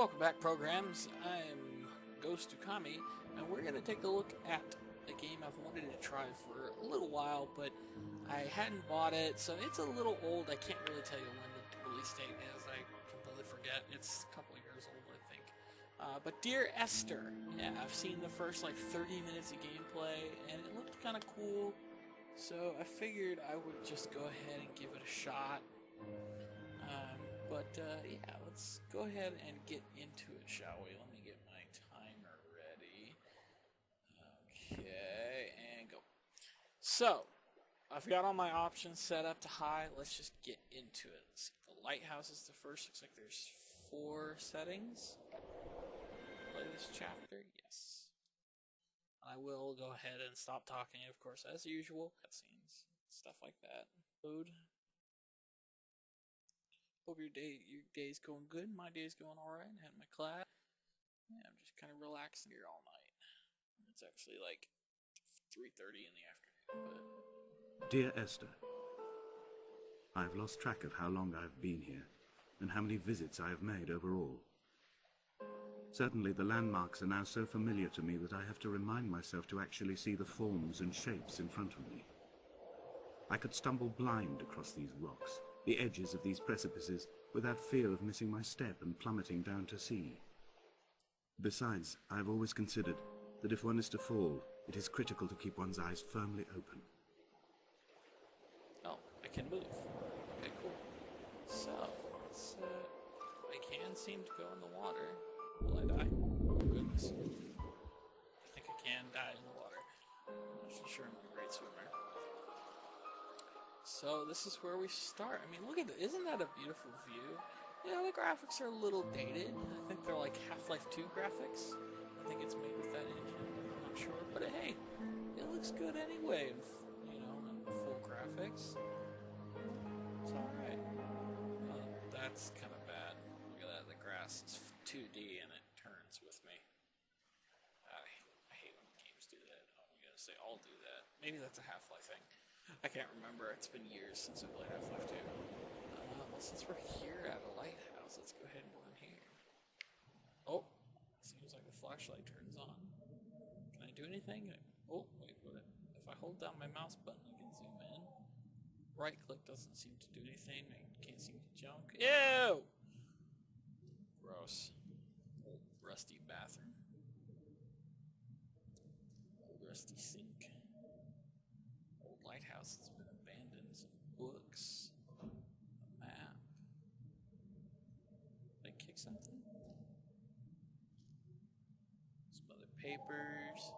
Welcome back, programs. I'm GhostOokami, and we're going to take a look at a game I've wanted to try for a little while, but I hadn't bought it, so it's a little old. I can't really tell you when the release date is. I completely forget. It's a couple of years old, I think. But Dear Esther, yeah, I've seen the first like 30 minutes of gameplay, and it looked kind of cool, so I figured I would just go ahead and give it a shot. Yeah, let's go ahead and get into it, shall we? Let me get my timer ready. Okay, and go. So, I've got all my options set up to high. Let's just get into it. Let's see. The Lighthouse is the first. Looks like there's 4 settings. Play this chapter. Yes. I will go ahead and stop talking, of course, as usual. Cutscenes, stuff like that. Load. Hope your day's going good. My day's going alright. I had my class. Yeah, I'm just kind of relaxing here all night. It's actually like 3:30 in the afternoon. But Dear Esther, I have lost track of how long I have been here, and how many visits I have made overall. Certainly the landmarks are now so familiar to me that I have to remind myself to actually see the forms and shapes in front of me. I could stumble blind across these rocks, the edges of these precipices, without fear of missing my step and plummeting down to sea. Besides, I have always considered that if one is to fall, it is critical to keep one's eyes firmly open. oh, I can move. Okay, cool. So, I can seem to go in the water. Will I die? Oh goodness. I think I can die in the water. I'm not sure I'm a great swimmer. So this is where we start. I mean, look at that. Isn't that a beautiful view? Yeah, the graphics are a little dated. I think they're like Half-Life 2 graphics. I think it's made with that engine. I'm not sure. But hey, it looks good anyway, in full graphics. It's alright. That's kind of bad. Look at that. The grass is 2D and it turns with me. I hate when games do that. I'm going to say I'll do that. Maybe that's a Half-Life thing. I can't remember. It's been years since I played Half-Life 2. Well, since we're here at a lighthouse, let's go ahead and go in here. Oh, seems like the flashlight turns on. Can I do anything? Oh, wait, what? If I hold down my mouse button, I can zoom in. Right click doesn't seem to do anything. I can't seem to jump. Ew! Gross. Old rusty bathroom. Old rusty sink. Old lighthouse that's been abandoned. Some books. A map. Did I kick something? Some other papers.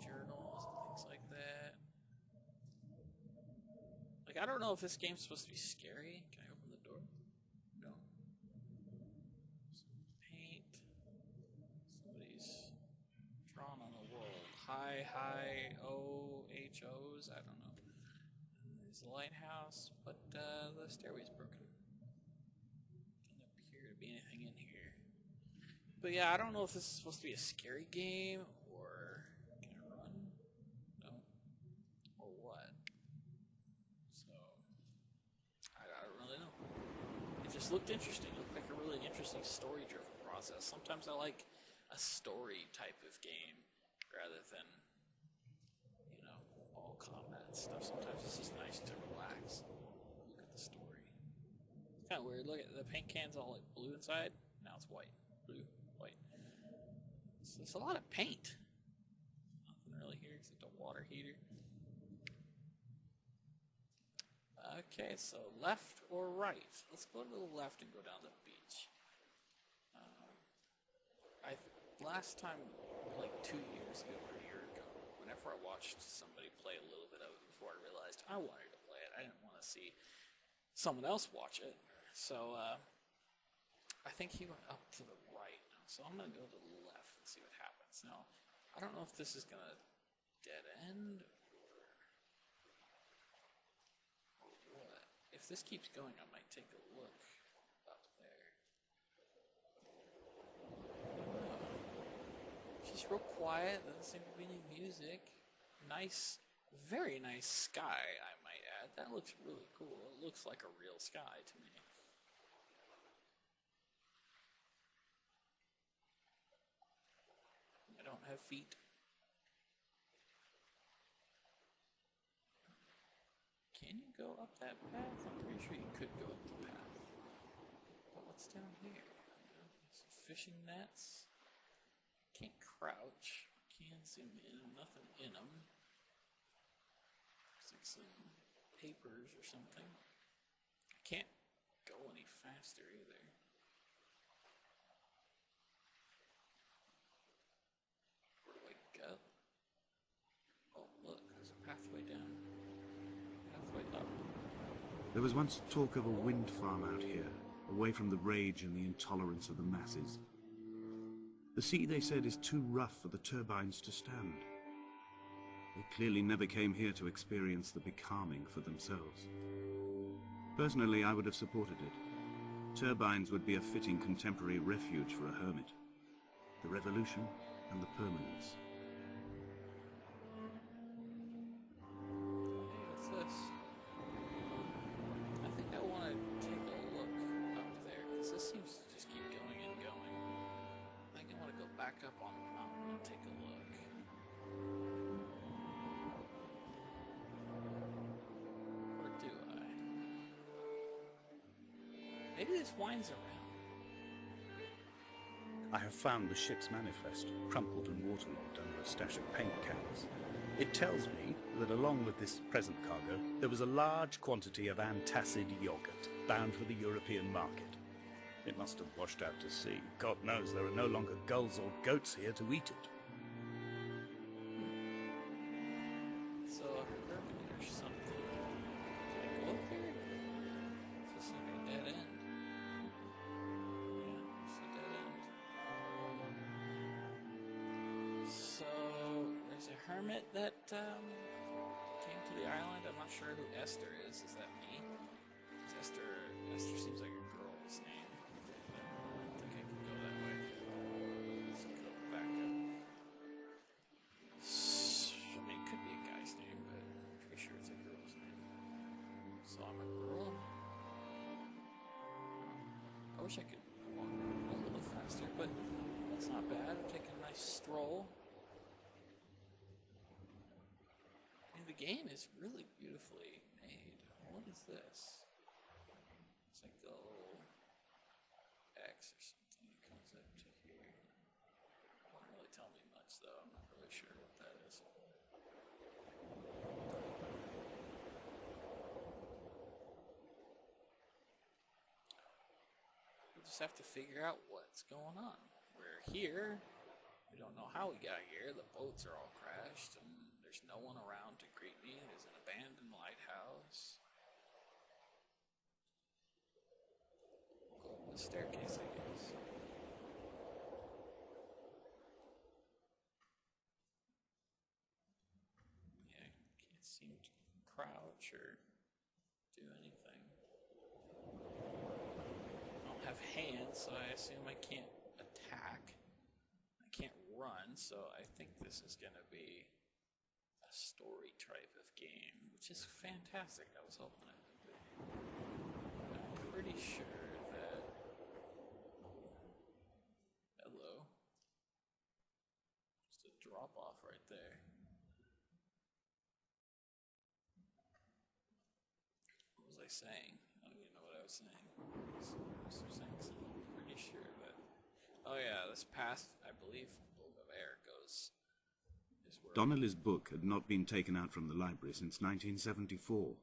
Journals and things like that. Like, I don't know if this game's supposed to be scary. Can I open the door? No. Some paint. Somebody's drawn on the wall. H-O's? I don't know. There's the lighthouse, but the stairway's broken. Doesn't appear to be anything in here. But yeah, I don't know if this is supposed to be a scary game, or can I run? No. Or what? So, I don't really know. It just looked interesting. It looked like a really interesting story-driven process. Sometimes I like a story type of game rather than all combat and stuff. Sometimes it's just nice to relax. Look at the story. It's kind of weird. Look at the paint can's all like blue inside. Now it's white. Blue, white. So it's a lot of paint. Nothing really here except a water heater. Okay, so left or right? Let's go to the left and go down to the beach. Last time, like 2 years ago or a year ago, whenever I watched somebody play a little bit of it before I realized I wanted to play it, I didn't want to see someone else watch it. So I think he went up to the right. So I'm going to go to the left and see what happens. Now, I don't know if this is going to dead end or what. If this keeps going, I might take a look up there. Just real quiet, doesn't seem to be any music. Nice, very nice sky, I might add. That looks really cool. It looks like a real sky to me. have feet. Can you go up that path? I'm pretty sure you could go up the path. But what's down here? Some fishing nets. Can't crouch. Can zoom in. Nothing in them. Looks like some papers or something. I can't go any faster either. Where do I go? Oh, look, there's a pathway down. Pathway up. There was once talk of a wind farm out here, away from the rage and the intolerance of the masses. The sea, they said, is too rough for the turbines to stand. They clearly never came here to experience the becalming for themselves. Personally, I would have supported it. Turbines would be a fitting contemporary refuge for a hermit. The revolution and the permanence. Hey, what's this? I think I want to take a look up there, because this seems to just keep going and going. I think I want to go back up on the mountain and take a look. Or do I? Maybe this winds around. I have found the ship's manifest, crumpled and waterlogged under a stash of paint cans. It tells me that along with this present cargo, there was a large quantity of antacid yogurt bound for the European market. It must have washed out to sea. God knows there are no longer gulls or goats here to eat it. So, there's something. Can I go up there? Is this like a dead end? Yeah, it's a dead end. So, there's a hermit that came to the island. I'm not sure who Esther is. Is that me? Esther seems like a girl's name. I don't think I can go that way. Let's go back up. I mean, it could be a guy's name, but I'm pretty sure it's a girl's name. So I'm a girl. I wish I could walk a little faster, but that's not bad. I'm taking a nice stroll. I mean, the game is really beautifully made. What is this? It's like a little X or something. It comes up to here. Doesn't really tell me much, though. I'm not really sure what that is. We just have to figure out what's going on. We're here. We don't know how we got here. The boats are all crashed, and there's no one around to greet me. There's an abandoned lighthouse. Go up the staircase, I guess. Yeah, can't seem to crouch or do anything. I don't have hands, so I assume I can't attack. I can't run, so I think this is going to be a story type of game, which is fantastic. I was hoping it would be. I'm pretty sure that... Hello. Just a drop off right there. What was I saying? I don't even know what I was saying. I was saying something. I'm pretty sure that... Oh yeah, this path, I believe, of air goes... Donnelly's book had not been taken out from the library since 1974.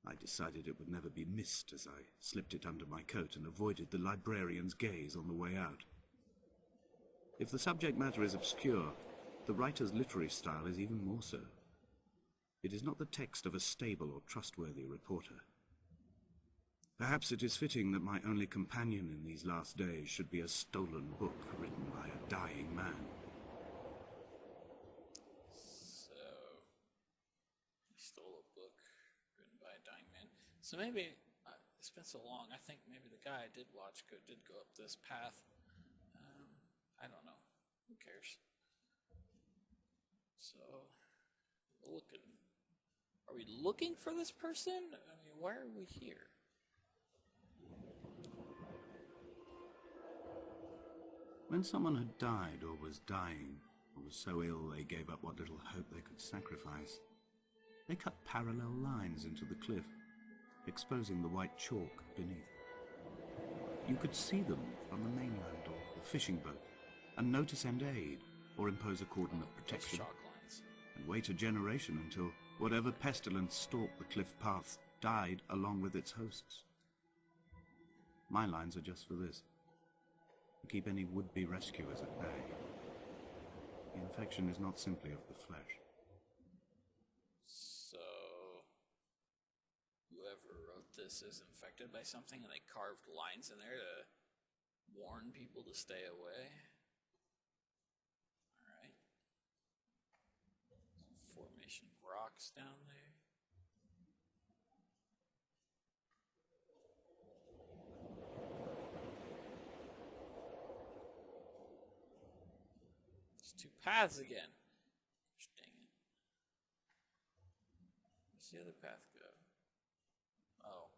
I decided it would never be missed as I slipped it under my coat and avoided the librarian's gaze on the way out. If the subject matter is obscure, the writer's literary style is even more so. It is not the text of a stable or trustworthy reporter. Perhaps it is fitting that my only companion in these last days should be a stolen book written by a dying man. So maybe, it's been so long, I think maybe the guy I did watch did go up this path. I don't know. Who cares? So, looking. Are we looking for this person? I mean, why are we here? When someone had died or was dying, or was so ill they gave up what little hope they could sacrifice, they cut parallel lines into the cliff, exposing the white chalk beneath. You could see them from the mainland or the fishing boat, and know to send aid or impose a cordon of protection, and wait a generation until whatever pestilence stalked the cliff paths died along with its hosts. My lines are just for this, to keep any would-be rescuers at bay. The infection is not simply of the flesh. So, whoever wrote this is infected by something and they carved lines in there to warn people to stay away. Alright. Formation of rocks down there. There's two paths again. Dang it. Where's the other path go? Oh.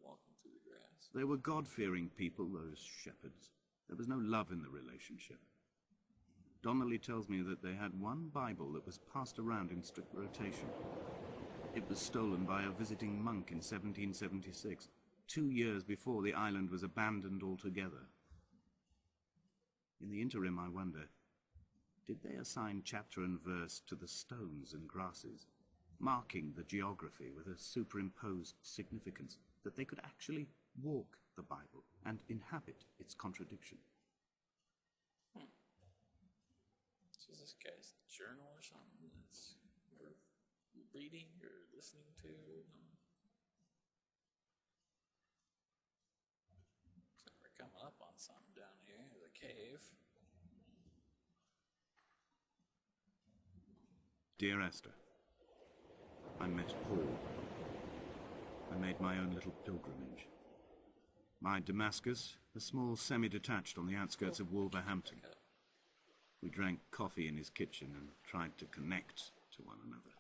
Walking through the grass. They were God-fearing people, those shepherds. There was no love in the relationship. Donnelly tells me that they had one Bible that was passed around in strict rotation. It was stolen by a visiting monk in 1776, 2 years before the island was abandoned altogether. In the interim, I wonder, did they assign chapter and verse to the stones and grasses, marking the geography with a superimposed significance that they could actually walk the Bible and inhabit its contradiction? So is this guy's journal or something that's worth reading or listening to? Looks like we're coming up on something down here. There's a cave. Dear Esther, I met Paul. I made my own little pilgrimage. My Damascus, a small semi-detached on the outskirts of Wolverhampton. We drank coffee in his kitchen and tried to connect to one another.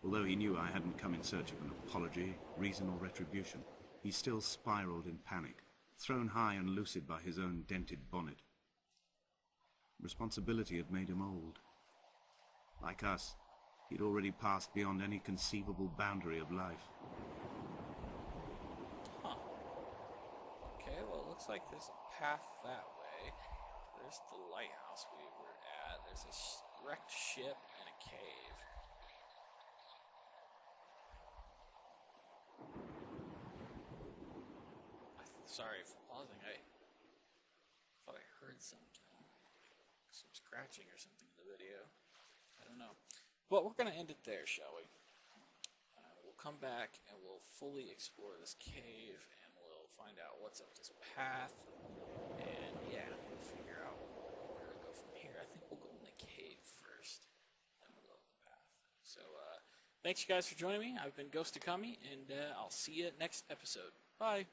Although he knew I hadn't come in search of an apology, reason or retribution, he still spiraled in panic, thrown high and lucid by his own dented bonnet. Responsibility had made him old. Like us, he'd already passed beyond any conceivable boundary of life. Huh. Okay, well, it looks like there's a path that way. There's the lighthouse we were at. There's a wrecked ship and a cave. Sorry for pausing. I thought I heard some scratching or something in the video. I don't know. But we're going to end it there, shall we? We'll come back and we'll fully explore this cave and we'll find out what's up this path. And yeah, we'll figure out where to go from here. I think we'll go in the cave first, then we'll go up the path. So, thanks you guys for joining me. I've been GhostOokami, and I'll see you next episode. Bye.